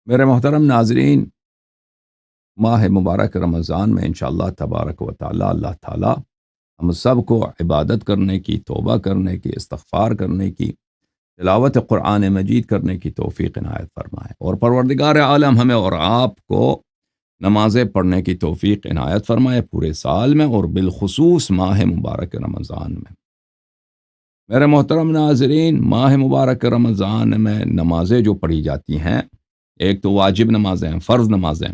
میرے محترم ناظرین، ماہ مبارک رمضان میں انشاءاللہ تبارک و تعالی اللہ تعالی ہم سب کو عبادت کرنے کی، توبہ کرنے کی، استغفار کرنے کی، تلاوت قرآن مجید کرنے کی توفیق عنایت فرمائے، اور پروردگار عالم ہمیں اور آپ کو نمازیں پڑھنے کی توفیق عنایت فرمائے پورے سال میں، اور بالخصوص ماہ مبارک رمضان میں۔ میرے محترم ناظرین، ماہ مبارک رمضان میں نمازیں جو پڑھی جاتی ہیں، ایک تو واجب نمازیں، فرض نمازیں،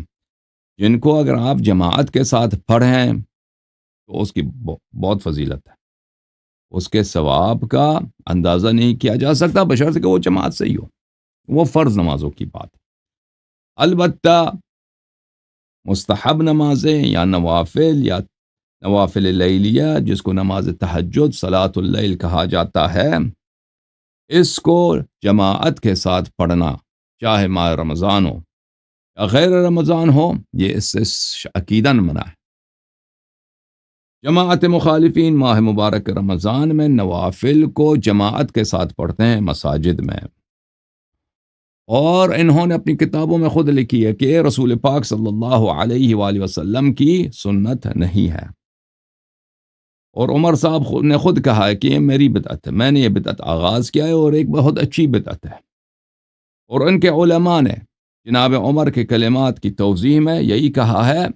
جن کو اگر آپ جماعت کے ساتھ پڑھیں تو اس کی بہت فضیلت ہے، اس کے ثواب کا اندازہ نہیں کیا جا سکتا بشرط کہ وہ جماعت سے ہی ہو۔ وہ فرض نمازوں کی بات ہے۔ البتہ مستحب نمازیں یا نوافل لیلیہ، جس کو نماز تہجد، صلاۃ اللیل کہا جاتا ہے، اس کو جماعت کے ساتھ پڑھنا، چاہے ماہ رمضان ہو یا غیر رمضان ہو، یہ اس سے عقیداً منع ہے۔ جماعت مخالفین ماہ مبارک رمضان میں نوافل کو جماعت کے ساتھ پڑھتے ہیں مساجد میں، اور انہوں نے اپنی کتابوں میں خود لکھی ہے کہ رسول پاک صلی اللہ علیہ وآلہ وسلم کی سنت نہیں ہے، اور عمر صاحب نے خود کہا ہے کہ یہ میری بدعت ہے، میں نے یہ بدعت آغاز کیا ہے، اور ایک بہت اچھی بدعت ہے۔ اور ان کے علماء نے جناب عمر کے کلمات کی توضیح میں یہی کہا ہے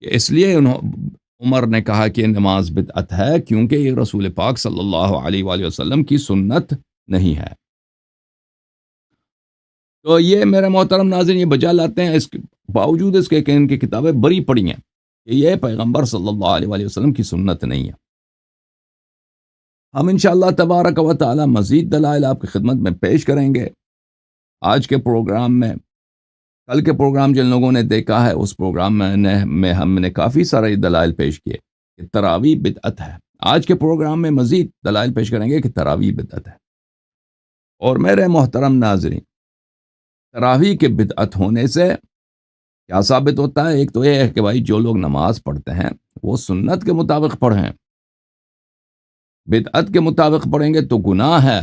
کہ اس لیے عمر نے کہا کہ نماز بدعت ہے کیونکہ یہ رسول پاک صلی اللہ علیہ وآلہ وسلم کی سنت نہیں ہے۔ تو یہ میرے محترم ناظرین، یہ بجا لاتے ہیں اس کے باوجود اس کے کہ ان کی کتابیں بری پڑی ہیں کہ یہ پیغمبر صلی اللہ علیہ وآلہ وسلم کی سنت نہیں ہے۔ ہم انشاءاللہ تبارک و تعالی مزید دلائل آپ کی خدمت میں پیش کریں گے آج کے پروگرام میں۔ کل کے پروگرام جن لوگوں نے دیکھا ہے، اس پروگرام میں ہم نے کافی سارے دلائل پیش کیے کہ تراویح بدعت ہے۔ آج کے پروگرام میں مزید دلائل پیش کریں گے کہ تراویح بدعت ہے۔ اور میرے محترم ناظرین، تراویح کے بدعت ہونے سے کیا ثابت ہوتا ہے؟ ایک تو یہ ہے کہ بھائی جو لوگ نماز پڑھتے ہیں وہ سنت کے مطابق پڑھیں، بدعت کے مطابق پڑھیں گے تو گناہ ہے،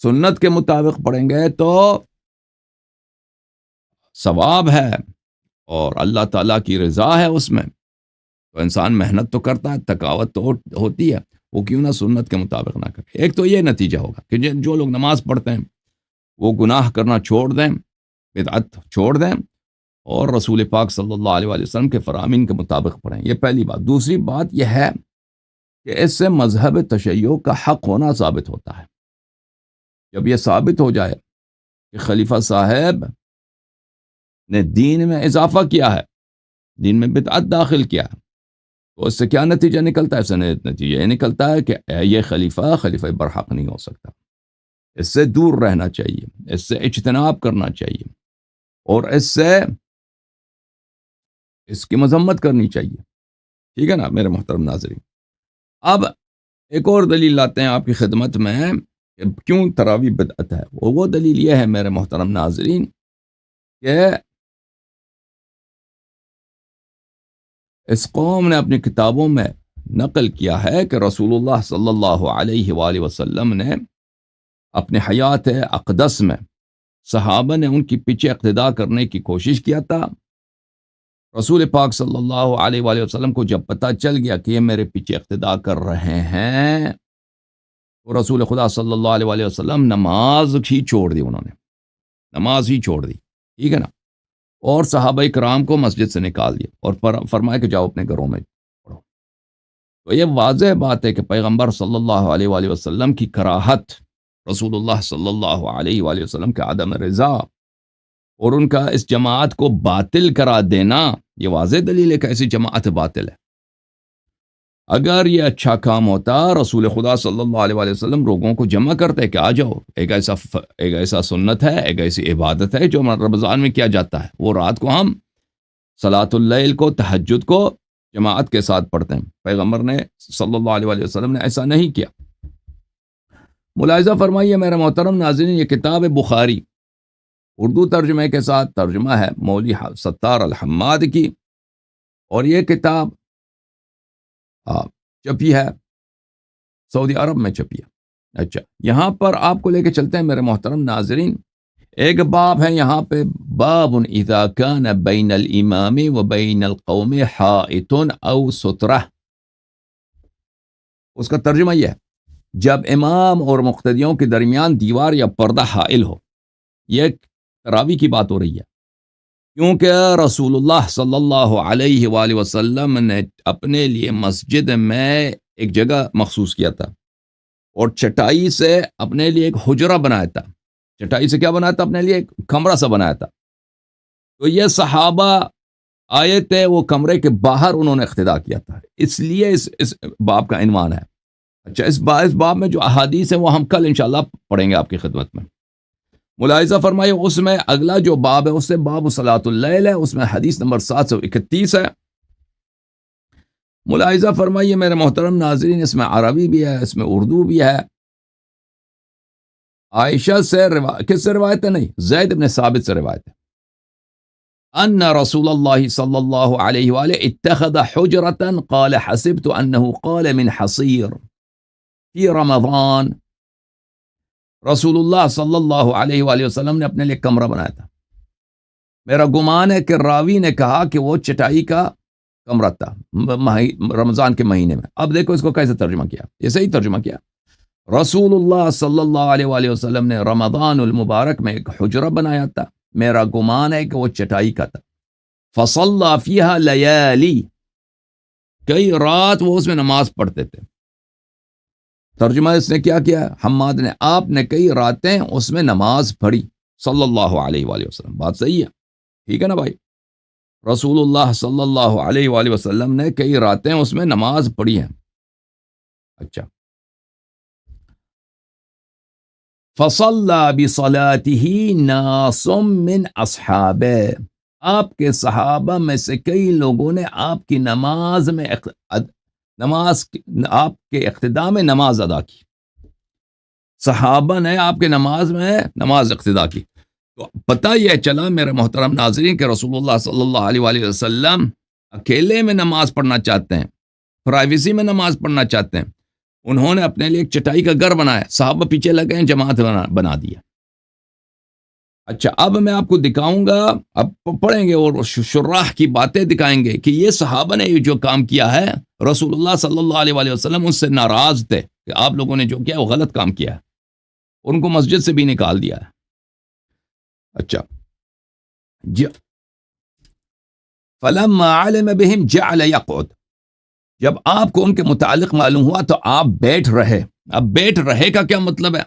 سنت کے مطابق پڑھیں گے تو ثواب ہے اور اللہ تعالیٰ کی رضا ہے اس میں۔ تو انسان محنت تو کرتا ہے، تھکاوٹ تو ہوتی ہے، وہ کیوں نہ سنت کے مطابق نہ کرے۔ ایک تو یہ نتیجہ ہوگا کہ جو لوگ نماز پڑھتے ہیں وہ گناہ کرنا چھوڑ دیں، بدعت چھوڑ دیں، اور رسول پاک صلی اللہ علیہ وآلہ وسلم کے فرامین کے مطابق پڑھیں۔ یہ پہلی بات۔ دوسری بات یہ ہے کہ اس سے مذہب تشیع کا حق ہونا ثابت ہوتا ہے۔ جب یہ ثابت ہو جائے کہ خلیفہ صاحب نے دین میں اضافہ کیا ہے، دین میں بدعت داخل کیا ہے، تو اس سے کیا نتیجہ نکلتا ہے؟ اس سے نتیجہ یہ نکلتا ہے کہ یہ خلیفہ برحق نہیں ہو سکتا، اس سے دور رہنا چاہیے، اس سے اجتناب کرنا چاہیے، اور اس کی مذمت کرنی چاہیے۔ ٹھیک ہے نا میرے محترم ناظرین؟ اب ایک اور دلیل لاتے ہیں آپ کی خدمت میں کہ کیوں تراویح بدعت ہے۔ وہ دلیل یہ ہے میرے محترم ناظرین کہ اس قوم نے اپنی کتابوں میں نقل کیا ہے کہ رسول اللہ صلی اللہ علیہ وآلہ وسلم نے اپنے حیات اقدس میں صحابہ نے ان کی پیچھے اقتداء کرنے کی کوشش کیا تھا۔ رسول پاک صلی اللہ علیہ وآلہ وسلم کو جب پتہ چل گیا کہ یہ میرے پیچھے اقتداء کر رہے ہیں، تو رسول خدا صلی اللہ علیہ وآلہ وسلم نماز ہی چھوڑ دی، انہوں نے نماز ہی چھوڑ دی، ٹھیک ہے نا، اور صحابہ کرام کو مسجد سے نکال دیا اور فرمایا کہ جاؤ اپنے گھروں میں پڑھو۔ تو یہ واضح بات ہے کہ پیغمبر صلی اللہ علیہ وآلہ وسلم کی کراہت، رسول اللہ صلی اللہ علیہ وآلہ وسلم کا عدم رضا اور ان کا اس جماعت کو باطل کرا دینا، یہ واضح دلیل ہے کہ ایسی جماعت باطل ہے۔ اگر یہ اچھا کام ہوتا، رسول خدا صلی اللہ علیہ وآلہ وسلم لوگوں کو جمع کرتے کہ آ جاؤ، ایک ایسا سنت ہے، ایک ایسی عبادت ہے جو رمضان میں کیا جاتا ہے، وہ رات کو ہم صلاۃ اللیل کو، تہجد کو جماعت کے ساتھ پڑھتے ہیں۔ پیغمبر نے صلی اللہ علیہ وآلہ وسلم نے ایسا نہیں کیا۔ ملاحظہ فرمائیے میرے محترم ناظرین، یہ کتاب بخاری اردو ترجمے کے ساتھ ترجمہ ہے مولوی ستار الحماد کی، اور یہ کتاب چھپی ہے سعودی عرب میں چھپی ہے۔ اچھا، یہاں پر آپ کو لے کے چلتے ہیں میرے محترم ناظرین ایک باب ہے یہاں پہ، باب اذا کان بین الامام و بین القوم حائط او سترہ. اس کا ترجمہ یہ ہے، جب امام اور مقتدیوں کے درمیان دیوار یا پردہ حائل ہو. یہ تراویح کی بات ہو رہی ہے، کیونکہ رسول اللہ صلی اللہ علیہ وآلہ وسلم نے اپنے لیے مسجد میں ایک جگہ مخصوص کیا تھا، اور چٹائی سے اپنے لیے ایک حجرہ بنایا تھا. چٹائی سے کیا بنایا تھا؟ اپنے لیے ایک کمرہ سا بنایا تھا. تو یہ صحابہ آئے تھے، وہ کمرے کے باہر انہوں نے اقتداء کیا تھا، اس لیے اس باب کا عنوان ہے. اچھا، اس باب میں جو احادیث ہیں وہ ہم کل انشاءاللہ پڑھیں گے آپ کی خدمت میں. ملاحظہ فرمائیے، اس میں اگلا جو باب ہے اس سے باب صلاۃ اللیل ہے، اس میں حدیث نمبر 731 ہے. ملاحظہ فرمائیے میرے محترم ناظرین، اس میں عربی بھی ہے، اس میں اردو بھی ہے. عائشہ سے کس سے روایت ہے؟ نہیں، زید بن ثابت سے روایت ہے. ان رسول اللہ صلی اللہ علیہ وآلہ اتخذ حجرتا قال حسبت انه قال من حصیر فی رمضان. رسول اللہ صلی اللہ علیہ وآلہ وسلم نے اپنے لیے کمرہ بنایا تھا. میرا گمان ہے کہ راوی نے کہا کہ وہ چٹائی کا کمرہ تھا رمضان کے مہینے میں. اب دیکھو اس کو کیسے ترجمہ کیا، یہ صحیح ترجمہ کیا. رسول اللہ صلی اللہ علیہ وآلہ وسلم نے رمضان المبارک میں ایک حجرہ بنایا تھا، میرا گمان ہے کہ وہ چٹائی کا تھا. فصلی فیہا لیالی، کئی رات وہ اس میں نماز پڑھتے تھے. ترجمہ اس نے کیا کیا؟ حماد نے، آپ نے کئی راتیں اس میں نماز پڑھی صلی اللہ علیہ وآلہ وسلم. بات صحیح ہے، ٹھیک ہے نا بھائی. رسول اللہ صلی اللہ علیہ وآلہ وسلم نے کئی راتیں اس میں نماز پڑھی ہیں. اچھا، فصلی بصلاته ناس من اصحابہ، آپ کے صحابہ میں سے کئی لوگوں نے آپ کی نماز میں آپ کے اقتداء میں نماز ادا کی. صحابہ نے آپ کے نماز میں نماز اقتداء کی. تو پتہ یہ چلا میرے محترم ناظرین کہ رسول اللہ صلی اللہ علیہ وآلہ وسلم اکیلے میں نماز پڑھنا چاہتے ہیں، پرائیویسی میں نماز پڑھنا چاہتے ہیں. انہوں نے اپنے لیے ایک چٹائی کا گھر بنایا، صحابہ پیچھے لگے ہیں، جماعت بنا دیا. اچھا، اب میں آپ کو دکھاؤں گا، اب پڑھیں گے اور شراح کی باتیں دکھائیں گے کہ یہ صحابہ نے جو کام کیا ہے، رسول اللہ صلی اللہ علیہ وآلہ وسلم اس سے ناراض تھے کہ آپ لوگوں نے جو کیا وہ غلط کام کیا ہے، ان کو مسجد سے بھی نکال دیا ہے. اچھا، فلما علم بهم جعل يقعد، جب آپ کو ان کے متعلق معلوم ہوا تو آپ بیٹھ رہے. اب بیٹھ رہے کا کیا مطلب ہے؟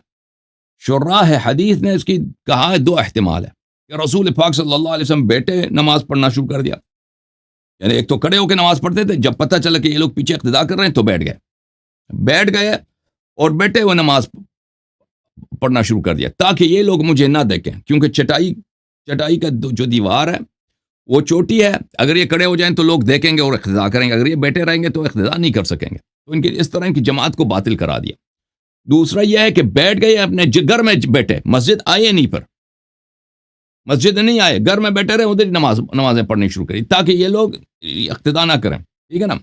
شراح حدیث نے اس کی کہا ہے دو احتمال ہے کہ رسول پاک صلی اللہ علیہ وسلم بیٹھے نماز پڑھنا شروع کر دیا، یعنی ایک تو کھڑے ہو کے نماز پڑھتے تھے، جب پتہ چلا کہ یہ لوگ پیچھے اقتداء کر رہے ہیں تو بیٹھ گئے اور بیٹھے ہوئے نماز پڑھنا شروع کر دیا تاکہ یہ لوگ مجھے نہ دیکھیں، کیونکہ چٹائی کا جو دیوار ہے وہ چوٹی ہے، اگر یہ کھڑے ہو جائیں تو لوگ دیکھیں گے اور اقتداء کریں گے، اگر یہ بیٹھے رہیں گے تو اقتداء نہیں کر سکیں گے. تو ان کی اس طرح کی جماعت کو باطل کرا دیا. دوسرا یہ ہے کہ بیٹھ گئے اپنے گھر میں بیٹھے، مسجد آئے نہیں، پر مسجد نہیں آئے، گھر میں بیٹھے رہے، ادھر نمازیں پڑھنی شروع کری تاکہ یہ لوگ اقتداء نہ کریں. ٹھیک ہے نا.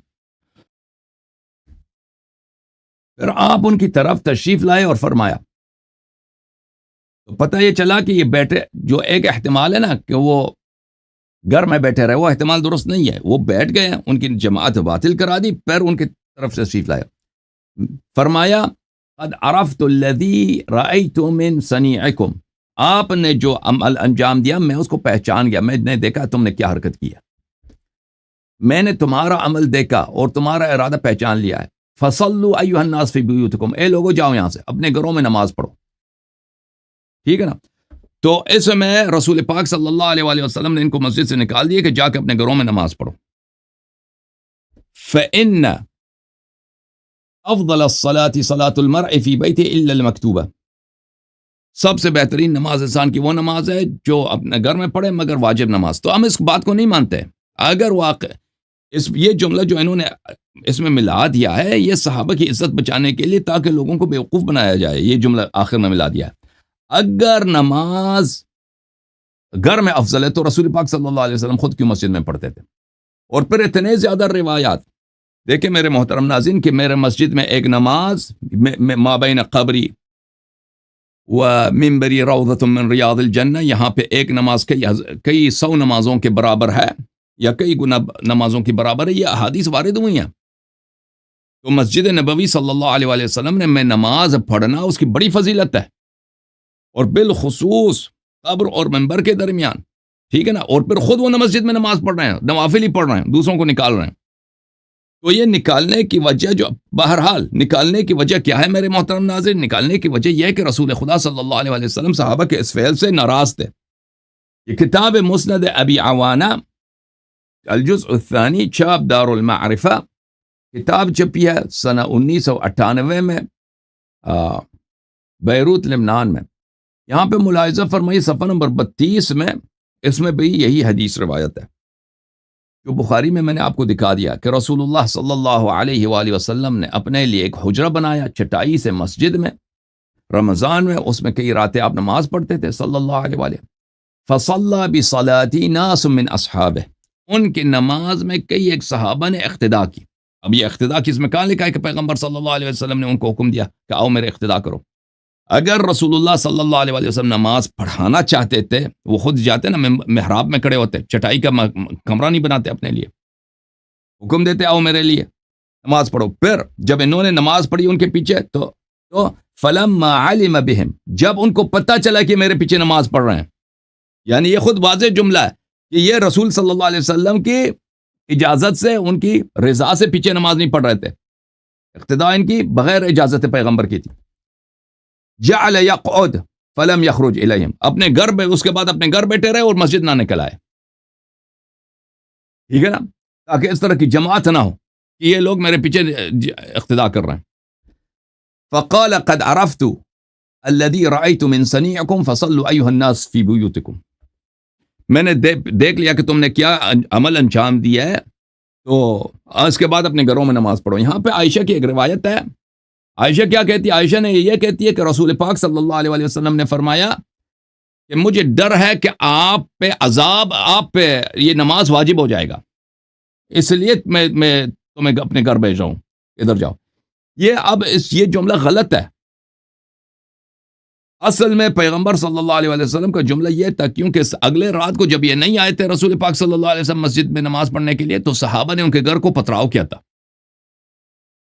پھر آپ ان کی طرف تشریف لائے اور فرمایا. تو پتہ یہ چلا کہ یہ بیٹھے، جو ایک احتمال ہے نا کہ وہ گھر میں بیٹھے رہے، وہ احتمال درست نہیں ہے. وہ بیٹھ گئے، ان کی جماعت باطل کرا دی، پھر ان کی طرف تشریف لائے. فرمایا قد عرفت الذی رأیت من صنیعکم، آپ نے جو عمل انجام دیا میں اس کو پہچان گیا، میں نے دیکھا تم نے کیا حرکت کیا، میں نے تمہارا عمل دیکھا اور تمہارا ارادہ پہچان لیا ہے. فصلوا ایھا الناس فی بیوتکم، اے لوگو جاؤ یہاں سے، اپنے گھروں میں نماز پڑھو. ٹھیک ہے نا. تو اس میں رسول پاک صلی اللہ علیہ وآلہ وسلم نے ان کو مسجد سے نکال دیا کہ جا کے اپنے گھروں میں نماز پڑھو. فإن افضل الصلاة صلاة المرء فی بیتہ الا المکتوبہ، سب سے بہترین نماز انسان کی وہ نماز ہے جو اپنے گھر میں پڑھے مگر واجب نماز. تو ہم اس بات کو نہیں مانتے. اگر واقع یہ جملہ جو انہوں نے اس میں ملا دیا ہے، یہ صحابہ کی عزت بچانے کے لیے تاکہ لوگوں کو بیوقوف بنایا جائے، یہ جملہ آخر میں ملا دیا ہے. اگر نماز گھر میں افضل ہے تو رسول پاک صلی اللہ علیہ وسلم خود کیوں مسجد میں پڑھتے تھے؟ اور پھر اتنے زیادہ روایات دیکھیں میرے محترم ناظرین کہ میرے مسجد میں ایک نماز مابین قبری ومنبری روضۃ من ریاض الجنہ، یہاں پہ ایک نماز کئی 100 نمازوں کے برابر ہے یا کئی گنا نمازوں کی برابر ہے، یہ احادیث وارد ہوئی ہیں۔ تو مسجد نبوی صلی اللہ علیہ وآلہ وسلم نے میں نماز پڑھنا اس کی بڑی فضیلت ہے، اور بالخصوص قبر اور منبر کے درمیان، ٹھیک ہے نا، اور پھر خود وہ مسجد میں نماز پڑھ رہے ہیں، نوافل ہی پڑھ رہے ہیں، دوسروں کو نکال رہے ہیں۔ تو یہ نکالنے کی وجہ جو بہرحال نکالنے کی وجہ کیا ہے میرے محترم ناظرین؟ نکالنے کی وجہ یہ ہے کہ رسول خدا صلی اللہ علیہ وآلہ وسلم صحابہ کے اس فعل سے ناراض تھے۔ یہ کتاب مسند ابی عوانہ الجزء الثانی، چھاپ دار المعرفہ، کتاب چھپی ہے سنہ 1998 میں بیروت لبنان میں۔ یہاں پہ ملاحظہ فرمائی صفحہ نمبر 32 میں، اس میں بھی یہی حدیث روایت ہے جو بخاری میں نے آپ کو دکھا دیا کہ رسول اللہ صلی اللہ علیہ وآلہ وسلم نے اپنے لیے ایک حجرہ بنایا چٹائی سے مسجد میں، رمضان میں، اس میں کئی راتیں آپ نماز پڑھتے تھے صلی اللہ علیہ وآلہ۔ فصلی بصلاتی ناس من اصحابہ، ان کی نماز میں کئی ایک صحابہ نے اقتدا کی۔ اب یہ اقتدا کس میں کہاں لکھا ہے کہ پیغمبر صلی اللہ علیہ وسلم نے ان کو حکم دیا کہ آؤ میرے اقتدا کرو؟ اگر رسول اللہ صلی اللہ علیہ وآلہ وسلم نماز پڑھانا چاہتے تھے، وہ خود جاتے نا محراب میں کھڑے ہوتے، چٹائی کا کمرہ نہیں بناتے اپنے لیے، حکم دیتے آؤ میرے لیے نماز پڑھو۔ پھر جب انہوں نے نماز پڑھی ان کے پیچھے تو فلما علم بهم، جب ان کو پتہ چلا کہ میرے پیچھے نماز پڑھ رہے ہیں، یعنی یہ خود واضح جملہ ہے کہ یہ رسول صلی اللہ علیہ وسلم کی اجازت سے، ان کی رضا سے پیچھے نماز نہیں پڑھ رہے تھے، اقتداء ان کی بغیر اجازت پیغمبر کی تھی۔ جعل یقعد فلم یخرج الیہم، اپنے گھر میں، اس کے بعد اپنے گھر بیٹھے رہے اور مسجد نہ نکل آئے، ٹھیک ہے نا، تاکہ اس طرح کی جماعت نہ ہو کہ یہ لوگ میرے پیچھے اقتداء کر رہے ہیں۔ فقال قد عرفت الذي رأيت من صنيعكم فصلوا أيها الناس في بيوتكم، میں نے دیکھ لیا کہ تم نے کیا عمل انجام دیا ہے، تو اس کے بعد اپنے گھروں میں نماز پڑھو۔ یہاں پہ عائشہ کی ایک روایت ہے، عائشہ کیا کہتی ہے؟ عائشہ نے یہ کہتی ہے کہ رسول پاک صلی اللہ علیہ وآلہ وسلم نے فرمایا کہ مجھے ڈر ہے کہ آپ پہ عذاب، آپ پہ یہ نماز واجب ہو جائے گا، اس لیے میں تمہیں اپنے گھر بھیج رہا ہوں، ادھر جاؤ۔ یہ جملہ غلط ہے، اصل میں پیغمبر صلی اللہ علیہ وآلہ وسلم کا جملہ یہ تھا، کیونکہ اگلے رات کو جب یہ نہیں آئے تھے رسول پاک صلی اللہ علیہ وسلم مسجد میں نماز پڑھنے کے لیے، تو صحابہ نے ان کے گھر کو پتھراؤ کیا تھا۔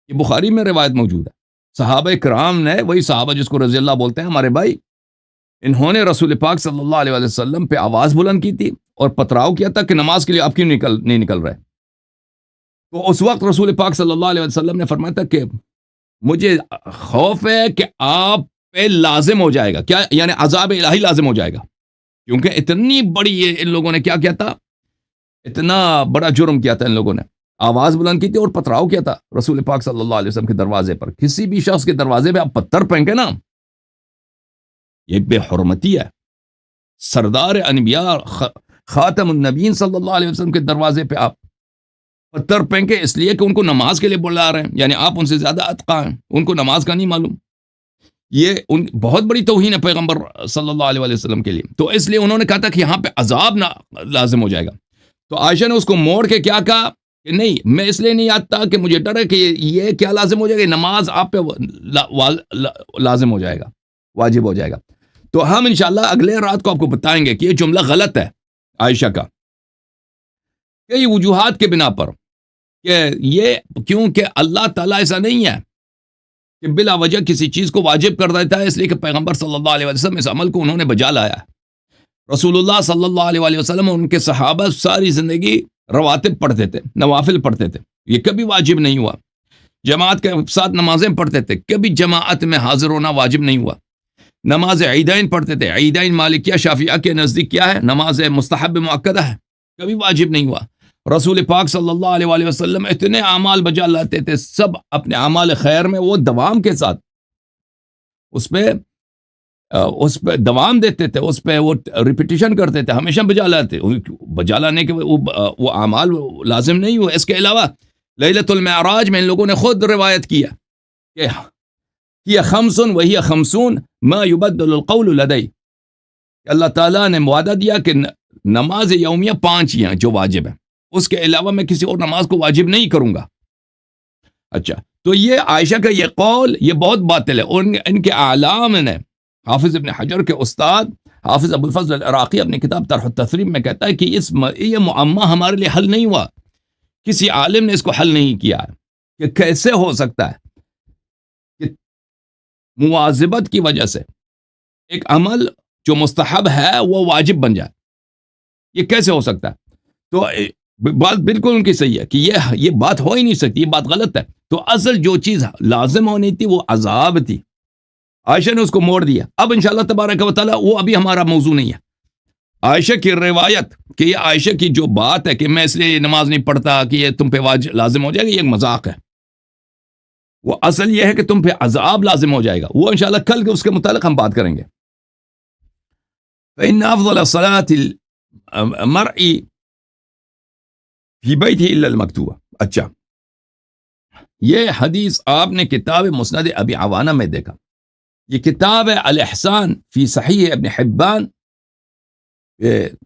یہ بخاری میں روایت موجود ہے، صحابہ کرام نے، وہی صحابہ جس کو رضی اللہ بولتے ہیں ہمارے بھائی، انہوں نے رسول پاک صلی اللہ علیہ وسلم پہ آواز بلند کی تھی اور پتھراؤ کیا تھا کہ نماز کے لیے آپ کیوں نہیں نکل رہے؟ تو اس وقت رسول پاک صلی اللہ علیہ وسلم نے فرمایا تھا کہ مجھے خوف ہے کہ آپ پہ لازم ہو جائے گا، کیا یعنی عذاب الہی لازم ہو جائے گا، کیونکہ اتنی بڑی یہ ان لوگوں نے کیا کیا تھا، اتنا بڑا جرم کیا تھا ان لوگوں نے، آواز بلند کی تھی اور پتھراؤ کیا تھا رسول پاک صلی اللہ علیہ وسلم کے دروازے پر۔ کسی بھی شخص کے دروازے پہ آپ پتھر پھینکے نا، یہ بے حرمتی ہے۔ سردار انبیاء خاتم النبیین صلی اللہ علیہ وسلم کے دروازے پہ آپ پتھر پھینکے اس لیے کہ ان کو نماز کے لیے بلا رہے ہیں، یعنی آپ ان سے زیادہ اتقا ہیں، ان کو نماز کا نہیں معلوم، یہ بہت بڑی توہین ہے پیغمبر صلی اللہ علیہ وسلم کے لیے۔ تو اس لیے انہوں نے کہا تھا کہ یہاں پہ عذاب نہ لازم ہو جائے گا۔ تو عائشہ نے اس کو موڑ کے کیا کہا کہ نہیں، میں اس لیے نہیں آتا کہ مجھے ڈر ہے کہ یہ کیا لازم ہو جائے گا، نماز آپ پہ لازم ہو جائے گا، واجب ہو جائے گا۔ تو ہم انشاءاللہ اگلے رات کو آپ کو بتائیں گے کہ یہ جملہ غلط ہے عائشہ کا، کئی وجوہات کے بنا پر، کہ یہ کیونکہ اللہ تعالیٰ ایسا نہیں ہے کہ بلا وجہ کسی چیز کو واجب کر دیتا ہے، اس لیے کہ پیغمبر صلی اللہ علیہ وسلم اس عمل کو انہوں نے بجا لایا ہے۔ رسول اللہ صلی اللہ علیہ وسلم اور ان کے صحابہ ساری زندگی رواتب پڑھتے تھے، نوافل پڑھتے تھے، یہ کبھی واجب نہیں ہوا۔ جماعت کے ساتھ نمازیں پڑھتے تھے، کبھی جماعت میں حاضر ہونا واجب نہیں ہوا۔ نماز عیدین پڑھتے تھے، عیدین مالکیہ شافعیہ کے نزدیک کیا ہے؟ نماز مستحب مؤکدہ ہے، کبھی واجب نہیں ہوا۔ رسول پاک صلی اللہ علیہ وسلم اتنے اعمال بجا لاتے تھے، سب اپنے اعمال خیر میں وہ دوام کے ساتھ اس پہ دوام دیتے تھے، اس پہ وہ ریپیٹیشن کرتے تھے، ہمیشہ بجا لانے کے وہ اعمال لازم نہیں ہوئے۔ اس کے علاوہ لیلۃ المعراج میں ان لوگوں نے خود روایت کیا کہ یہ خمس وہی خمسون ما یبدل القول لدی، اللہ تعالیٰ نے وعدہ دیا کہ نماز یومیہ 5 ہی ہیں جو واجب ہیں، اس کے علاوہ میں کسی اور نماز کو واجب نہیں کروں گا۔ اچھا، تو یہ عائشہ کا یہ قول یہ بہت باطل ہے، اور ان کے اعلام نے حافظ ابن حجر کے استاد حافظ ابو الفضل العراقی اپنی کتاب طرح التثریب میں کہتا ہے کہ یہ معمہ ہمارے لیے حل نہیں ہوا، کسی عالم نے اس کو حل نہیں کیا کہ کیسے ہو سکتا ہے کہ مواظبت کی وجہ سے ایک عمل جو مستحب ہے وہ واجب بن جائے، یہ کیسے ہو سکتا ہے؟ تو بات بالکل ان کی صحیح ہے کہ یہ بات ہو ہی نہیں سکتی، یہ بات غلط ہے۔ تو اصل جو چیز لازم ہونی تھی وہ عذاب تھی، عائشہ نے اس کو موڑ دیا۔ اب انشاءاللہ تبارک و تعالی وہ ابھی ہمارا موضوع نہیں ہے۔ عائشہ کی روایت کہ یہ عائشہ کی جو بات ہے کہ میں اس لیے یہ نماز نہیں پڑھتا کہ یہ تم پہ لازم ہو جائے گا، یہ ایک مذاق ہے۔ وہ اصل یہ ہے کہ تم پہ عذاب لازم ہو جائے گا، وہ انشاءاللہ کل کے اس کے متعلق ہم بات کریں گے۔ فإن أفضل صلاة المرء في بيته إلا المكتوبة۔ اچھا، یہ حدیث آپ نے کتاب مسند ابی عوانہ میں دیکھا، یہ کتاب الاحسان فی صحیح ابن حبان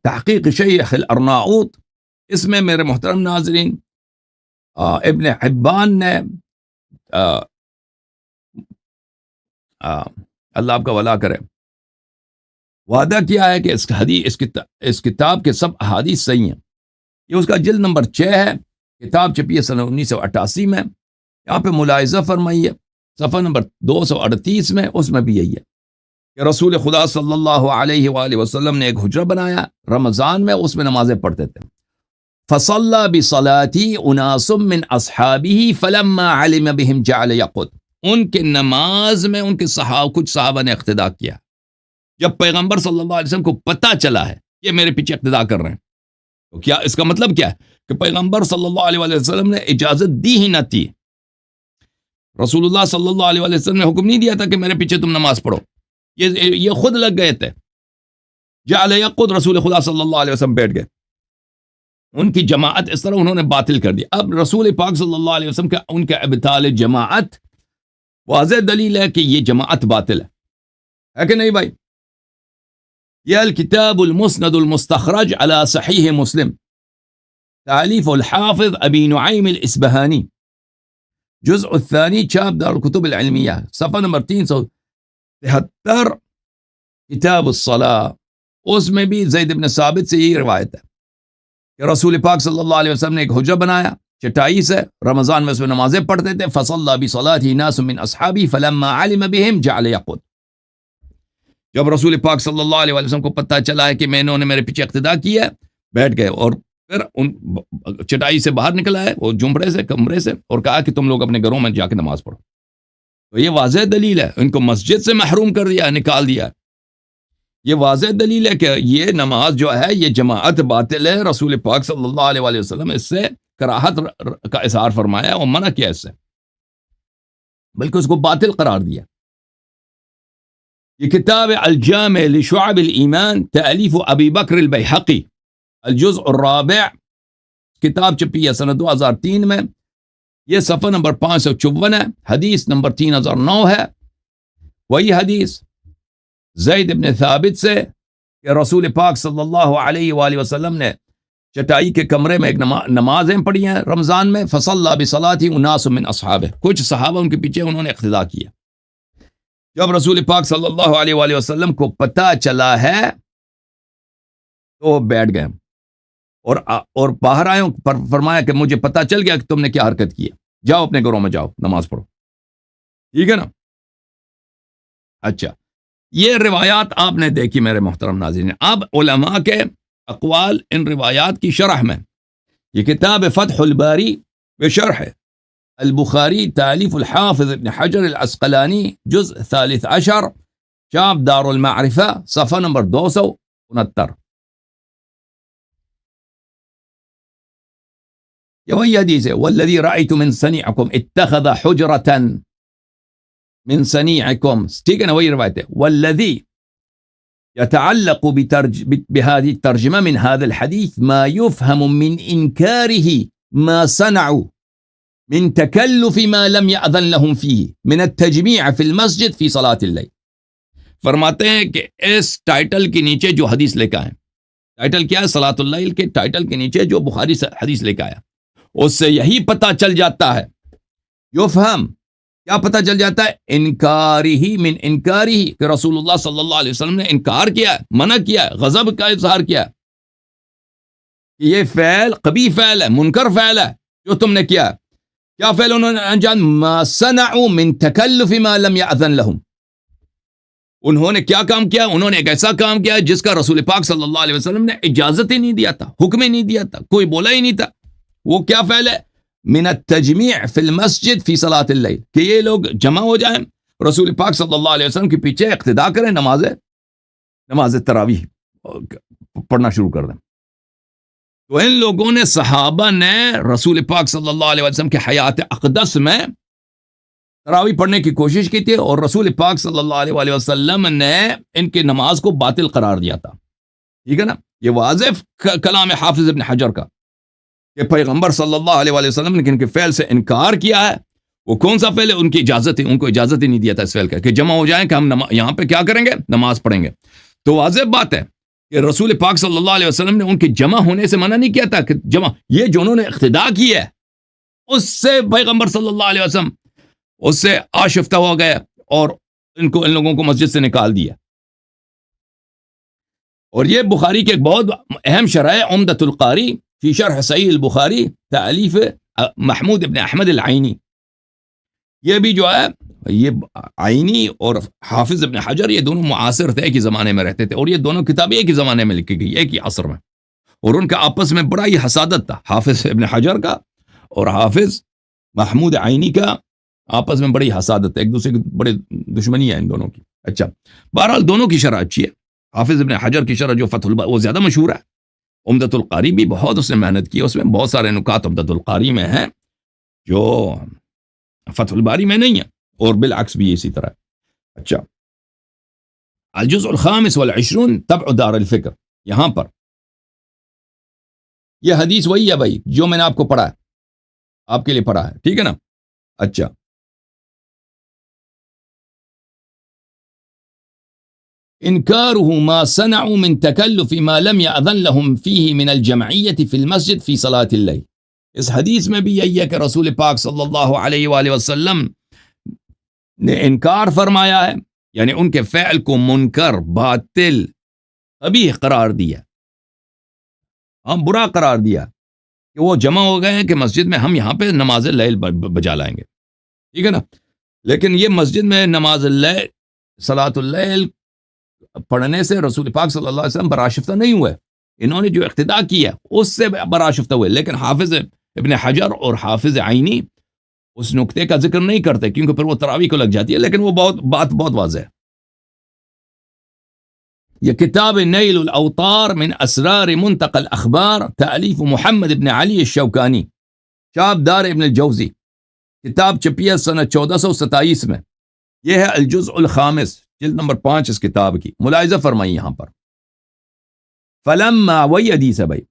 تحقیق شیخ الارناؤط، اس میں میرے محترم ناظرین ابن حبان نے اللہ آپ کا ولا کرے وعدہ کیا ہے کہ اس کتاب کے سب احادیث صحیح ہیں۔ یہ اس کا جلد نمبر 6 ہے، کتاب چھپی ہے سن 1988 میں۔ یہاں پہ ملاحظہ فرمائیے صفحہ نمبر 238 میں، اس میں بھی یہی ہے کہ رسول خدا صلی اللہ علیہ وآلہ وسلم نے ایک حجرہ بنایا رمضان میں، اس میں نمازیں پڑھتے تھے۔ فصلى بصلاتي اناس من اصحابه فلما علم بهم جعل يقعد، ان کے نماز میں ان کے کچھ صحابہ نے اقتداء کیا۔ جب پیغمبر صلی اللہ علیہ وسلم کو پتہ چلا ہے یہ میرے پیچھے اقتداء کر رہے ہیں، تو کیا اس کا مطلب کیا ہے کہ پیغمبر صلی اللہ علیہ وسلم نے اجازت دی ہی نہ تھی۔ رسول اللہ صلی اللہ علیہ وسلم نے حکم نہیں دیا تھا کہ میرے پیچھے تم نماز پڑھو، یہ خود لگ گئے تھے۔ جعل يقعد، رسول خدا صلی اللہ علیہ وسلم بیٹھ گئے، ان کی جماعت اس طرح انہوں نے باطل کر دی۔ اب رسول پاک صلی اللہ علیہ وسلم کا ان کا ابطال جماعت واضح دلیل ہے کہ یہ جماعت باطل ہے کہ نہیں بھائی؟ یہ الکتاب المسند المستخرج علی صحیح مسلم، تالیف الحافظ ابی نعیم الاسبہانی، جزء الثانی، چھاپ دار الکتب العلمیہ، صفحہ نمبر 373، کتاب الصلاة۔ اس میں بھی زید بن ثابت سے یہی روایت ہے کہ رسول پاک صلی اللہ علیہ وسلم نے ایک حجرہ بنایا چٹائی سے، رمضان میں اس میں نمازیں پڑھتے تھے۔ فصلى بصلاته ناس من اصحابه فلما علم بهم جعل يقعد، جب رسول پاک صلی اللہ علیہ وسلم کو پتہ چلا ہے کہ انہوں نے میرے پیچھے اقتداء کیا ہے، بیٹھ گئے اور پھر ان چٹائی سے باہر نکلا ہے وہ جمرے سے کمرے سے، اور کہا کہ تم لوگ اپنے گھروں میں جا کے نماز پڑھو۔ تو یہ واضح دلیل ہے، ان کو مسجد سے محروم کر دیا، نکال دیا۔ یہ واضح دلیل ہے کہ یہ نماز جو ہے یہ جماعت باطل ہے۔ رسول پاک صلی اللہ علیہ وسلم اس سے کراہت کا اظہار فرمایا اور منع کیا اس سے، بلکہ اس کو باطل قرار دیا۔ یہ کتاب الجامع لشعب الایمان، تالیف ابی بکر البیہقی، الجزء الرابع، کتاب چھپی ہے سنہ 2003 میں، یہ صفحہ نمبر 554 ہے، حدیث نمبر 3009 ہے۔ وہی حدیث زید بن ثابت سے کہ رسول پاک صلی اللہ علیہ وآلہ وسلم نے چٹائی کے کمرے میں ایک نمازیں پڑھی ہیں رمضان میں۔ فصلى بصلاته اناس من اصحابہ، کچھ صحابہ ان کے پیچھے انہوں نے اقتداء کیا۔ جب رسول پاک صلی اللہ علیہ وآلہ وسلم کو پتہ چلا ہے تو بیٹھ گئے اور باہر آئے، فرمایا کہ مجھے پتہ چل گیا کہ تم نے کیا حرکت کی ہے، جاؤ اپنے گھروں میں جاؤ نماز پڑھو، ٹھیک ہے نا؟ اچھا، یہ روایات آپ نے دیکھی میرے محترم ناظرین۔ اب علماء کے اقوال ان روایات کی شرح میں، یہ کتاب فتح الباری بشرح البخاری، تالیف الحافظ ابن حجر العسقلانی، جزء 13، چاپ دار المعرفہ، صفحہ نمبر 269۔ یہ وہی حدیث ہے، والذی رأیت من صنیعکم اتخذ حجرة من صنیعکم، ٹھیک ہے نا؟ وہی روایت ہے، والذی يتعلق بهذه الترجمة من هذا الحديث ما يفهم من إنكاره ما صنعوا من تكلف ما لم يأذن لهم فيه من التجميع في المسجد في صلاة الليل۔ فرماتے ہیں کہ اس ٹائٹل کے نیچے جو حدیث لے کے آئے، ٹائٹل کیا ہے؟ صلاۃ اللیل کے ٹائٹل کے نیچے جو بخاری سے حدیث لے کے آیا، اس سے یہی پتہ چل جاتا ہے، یفہم کیا پتہ چل جاتا ہے؟ انکاری من انکاری کہ رسول اللہ صلی اللہ علیہ وسلم نے انکار کیا ہے، منع کیا ہے، غضب کا اظہار کیا ہے، یہ فعل قبیح فعل ہے، منکر فعل ہے جو تم نے کیا ہے۔ کیا فعل انہوں نے انجام؟ ما صنعوا من تکلف ما لم یأذن لهم، انہوں نے کیا کام کیا؟ انہوں نے ایک ایسا کام کیا جس کا رسول پاک صلی اللہ علیہ وسلم نے اجازت ہی نہیں دیا تھا، حکم ہی نہیں دیا تھا، کوئی بولا ہی نہیں تھا۔ وہ کیا فعل ہے؟ من التجمیع فی المسجد فی صلاۃ اللیل، کہ یہ لوگ جمع ہو جائیں، رسول پاک صلی اللہ علیہ وسلم کے پیچھے اقتداء کریں، نماز تراویح پڑھنا شروع کر دیں۔ تو ان لوگوں نے، صحابہ نے رسول پاک صلی اللہ علیہ وسلم کے حیات اقدس میں تراویح پڑھنے کی کوشش کی تھی، اور رسول پاک صلی اللہ علیہ وسلم نے ان کی نماز کو باطل قرار دیا تھا۔ ٹھیک ہے نا؟ یہ واضح کلام حافظ ابن حجر کا کہ پیغمبر صلی اللہ علیہ وسلم نے ان کے فعل سے انکار کیا ہے۔ وہ کون سا فعل ہے؟ ان کی اجازت ہی، ان کو اجازت ہی نہیں دیا تھا اس فعل کا کہ جمع ہو جائیں کہ ہم یہاں پہ کیا کریں گے؟ نماز پڑھیں گے۔ تو واضح بات ہے کہ رسول پاک صلی اللہ علیہ وسلم نے ان کے جمع ہونے سے منع نہیں کیا تھا کہ یہ جو انہوں نے اقتداء کی ہے اس سے پیغمبر صلی اللہ علیہ وسلم اس سے آشفتہ ہو گئے اور ان لوگوں کو مسجد سے نکال دیا۔ اور یہ بخاری کے ایک بہت اہم شرح ہے، عمدۃ القاری فی شرح صحیح البخاری، تالیف محمود ابن احمد العینی۔ یہ بھی جو ہے، یہ عینی اور حافظ ابن حجر یہ دونوں معاصر تھے، ایک ہی زمانے میں رہتے تھے، اور یہ دونوں کتابیں ایک ہی زمانے میں لکھی گئی، ایک ہی عصر میں، اور ان کا آپس میں بڑا ہی حسادت تھا، حافظ ابن حجر کا اور حافظ محمود عینی کا آپس میں بڑی حسادت ہے، ایک دوسرے کی بڑی دشمنی ہے ان دونوں کی۔ اچھا، بہرحال دونوں کی شرح اچھی ہے۔ حافظ ابن حجر کی شرح جو فتح الباری وہ زیادہ مشہور ہے، عمدۃ القاری بھی بہت اس نے محنت کی، اس میں بہت سارے نکات عمدۃ القاری میں ہیں جو فتح الباری میں نہیں ہے، اور بالعکس بھی اسی طرح ہے۔ اچھا، الجزء الخامس والعشرون تبع دار الفکر، یہاں پر یہ حدیث وہی ہے بھائی جو میں نے آپ کو پڑھا ہے، آپ کے لیے پڑھا ہے، ٹھیک ہے نا؟ اچھا، انکارہ ما صنعوا من تکلف ما لم یأذن لهم فیہ من الجمعیت فی المسجد فی صلاۃ اللیل۔ اس حدیث میں بھی یہی ہے کہ رسول پاک صلی اللہ علیہ وآلہ وسلم نے انکار فرمایا ہے، یعنی ان کے فعل کو منکر، باطل، قبیح قرار دیا، ہم برا قرار دیا کہ وہ جمع ہو گئے ہیں کہ مسجد میں ہم یہاں پہ نماز اللیل بجا لائیں گے، ٹھیک ہے نا؟ لیکن یہ مسجد میں نماز اللیل، صلاۃ اللیل پڑھنے سے رسول پاک صلی اللہ علیہ وسلم برآشفتہ نہیں ہوئے، انہوں نے جو اقتداء کیا اس سے برآشفتہ ہوئے۔ لیکن حافظ ابن حجر اور حافظ عینی اس نقطے کا ذکر نہیں کرتے کیونکہ پھر وہ تراویح کو لگ جاتی ہے، لیکن وہ بات بہت واضح ہے۔ یہ کتاب نیل الاوطار من اسرار منتقى الاخبار، تالیف محمد ابن علی الشوکانی، چاپ دار ابن الجوزی، کتاب چھپی ہے سنہ 1427 میں۔ یہ ہے الجزء الخامس، جلد نمبر 5 اس کتاب کی۔ ملاحظہ فرمائی یہاں پر، فلما، وہی حدیث ہے بھائی،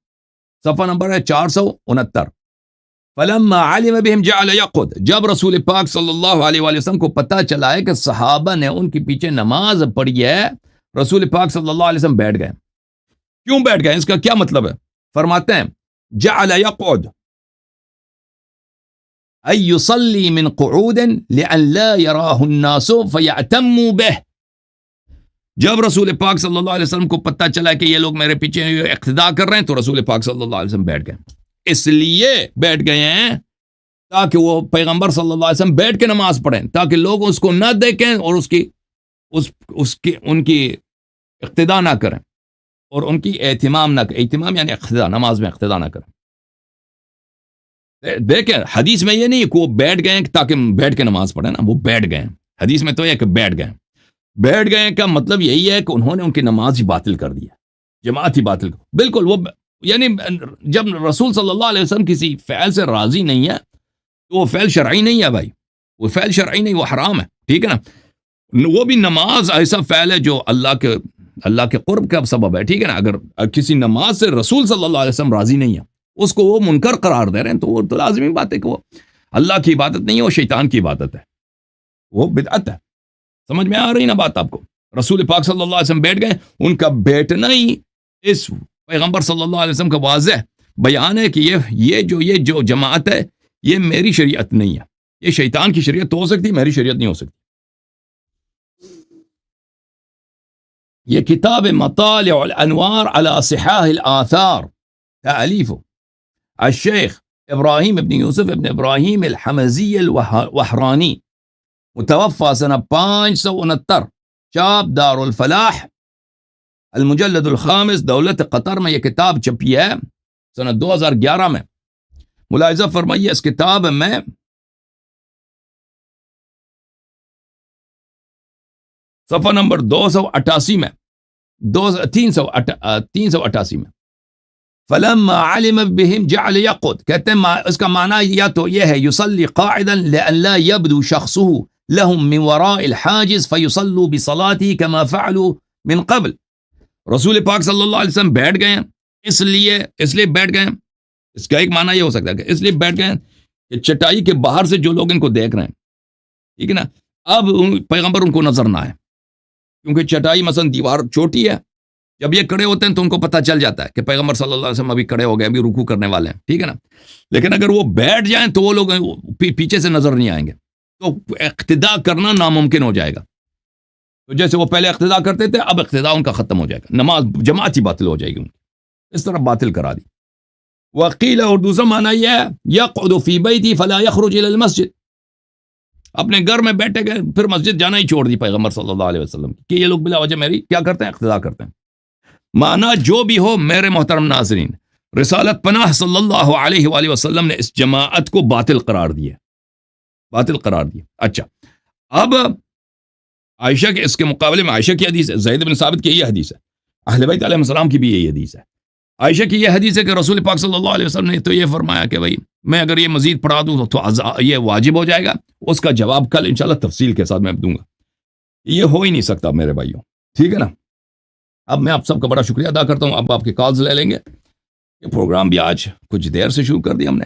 صفحہ نمبر ہے 469، فلما علم بهم جعل يقعد، جب رسول پاک صلی اللہ علیہ وآلہ وسلم کو پتہ چلا ہے کہ صحابہ نے ان کے پیچھے نماز پڑھی ہے، رسول پاک صلی اللہ علیہ وسلم بیٹھ گئے۔ کیوں بیٹھ گئے؟ اس کا کیا مطلب ہے؟ فرماتے ہیں جعل يقعد أن يصلي من قعود لأن لا يراه الناس فيأتموا به۔ جب رسول پاک صلی اللہ علیہ وسلم کو پتہ چلا کہ یہ لوگ میرے پیچھے اقتداء کر رہے ہیں، تو رسول پاک صلی اللہ علیہ وسلم بیٹھ گئے۔ اس لیے بیٹھ گئے ہیں تاکہ وہ پیغمبر صلی اللہ علیہ وسلم بیٹھ کے نماز پڑھیں، تاکہ لوگ اس کو نہ دیکھیں اور ان کی اقتداء نہ کریں، اور ان کی اہتمام نہ کریں۔ اہتمام یعنی اقتداء، نماز میں اقتداء نہ کریں۔ دیکھیں حدیث میں یہ نہیں کہ وہ بیٹھ گئے تاکہ بیٹھ کے نماز پڑھیں نا، وہ بیٹھ گئے۔ حدیث میں تو یہ کہ بیٹھ گئے کا مطلب یہی ہے کہ انہوں نے ان کی نماز ہی باطل کر دیا، جماعت ہی باطل کر، بالکل۔ وہ یعنی جب رسول صلی اللہ علیہ وسلم کسی فعل سے راضی نہیں ہے تو وہ فعل شرعی نہیں ہے بھائی، وہ فعل شرعی نہیں، وہ حرام ہے، ٹھیک ہے نا؟ وہ بھی نماز ایسا فعل ہے جو اللہ کے قرب کا سبب ہے، ٹھیک ہے نا؟ اگر کسی نماز سے رسول صلی اللہ علیہ وسلم راضی نہیں ہے، اس کو وہ منکر قرار دے رہے ہیں، تو وہ تو لازمی بات ہے کہ وہ اللہ کی عبادت نہیں ہے، وہ شیطان کی عبادت ہے، وہ بدعت ہے۔ سمجھ میں آ رہی نا بات آپ کو؟ رسول پاک صلی اللہ علیہ وسلم بیٹھ گئے، ان کا بیٹھنا ہی اس پیغمبر صلی اللہ علیہ وسلم کا واضح بیان ہے کہ یہ جو جماعت ہے یہ میری شریعت نہیں ہے، یہ شیطان کی شریعت تو ہو سکتی، میری شریعت نہیں ہو سکتی. یہ کتاب مطالع الانوار على صحاح الآثار تألیف الشیخ ابراہیم ابن یوسف ابن ابراہیم الحمزی الوحرانی، متوفى سنہ 569، چاپ دار الفلاح المجلد الخامس، دولت قطر میں یہ کتاب چھپی ہے سنہ 2011 میں. ملاحظہ فرمائیے اس کتاب میں صفحہ نمبر 288 میں 388 میں فلما علم بهم جعل يقعد، کہتے ہیں اس کا معنی یا تو یہ ہے يصلي قاعدا لأن لا يبدو شخصه لهم من وراء الحاجز فيصلوا بصلاته كما فعلوا من قبل. رسول پاک صلی اللہ علیہ وسلم بیٹھ گئے ہیں اس لیے بیٹھ گئے ہیں. اس کا ایک معنی یہ ہو سکتا ہے کہ اس لیے بیٹھ گئے ہیں کہ چٹائی کے باہر سے جو لوگ ان کو دیکھ رہے ہیں، ٹھیک ہے نا، اب پیغمبر ان کو نظر نہ آئے، کیونکہ چٹائی مثلا دیوار چھوٹی ہے، جب یہ کھڑے ہوتے ہیں تو ان کو پتہ چل جاتا ہے کہ پیغمبر صلی اللہ علیہ وسلم ابھی کھڑے ہو گئے، ابھی رکوع کرنے والے ہیں، ٹھیک ہے نا. لیکن اگر وہ بیٹھ جائیں تو وہ لوگ پیچھے سے نظر نہیں آئیں گے، تو اقتداء کرنا ناممکن ہو جائے گا. تو جیسے وہ پہلے اقتداء کرتے تھے، اب اقتداء ان کا ختم ہو جائے گا، نماز جماعت ہی باطل ہو جائے گی ان کی، اس طرح باطل کرا دی. وقیل، اور دوسرا معنی یہ ہے یقعد فی بیتی فلا یخرج الی المسجد، اپنے گھر میں بیٹھے گئے پھر مسجد جانا ہی چھوڑ دی پیغمبر صلی اللہ علیہ وسلم کہ یہ لوگ بلا وجہ میری کیا کرتے ہیں، اقتداء کرتے ہیں. معنی جو بھی ہو میرے محترم ناظرین، رسالت پناہ صلی اللہ علیہ وآلہ وسلم نے اس جماعت کو باطل قرار دیا. اچھا، اب عائشہ کے اس کے مقابلے میں عائشہ کی حدیث ہے، زید بن ثابت کی یہ حدیث ہے، اہل بیت علیہ السلام کی بھی یہی حدیث ہے. عائشہ کی یہ حدیث ہے کہ رسول پاک صلی اللہ علیہ وسلم نے تو یہ فرمایا کہ بھائی میں اگر یہ مزید پڑھا دوں تو یہ واجب ہو جائے گا. اس کا جواب کل انشاءاللہ تفصیل کے ساتھ میں دوں گا. یہ ہو ہی نہیں سکتا میرے بھائیوں، ٹھیک ہے نا. اب میں آپ سب کا بڑا شکریہ ادا کرتا ہوں. اب آپ کے کالز لے لیں گے. یہ پروگرام بھی آج کچھ دیر سے شروع کر دیا ہم نے.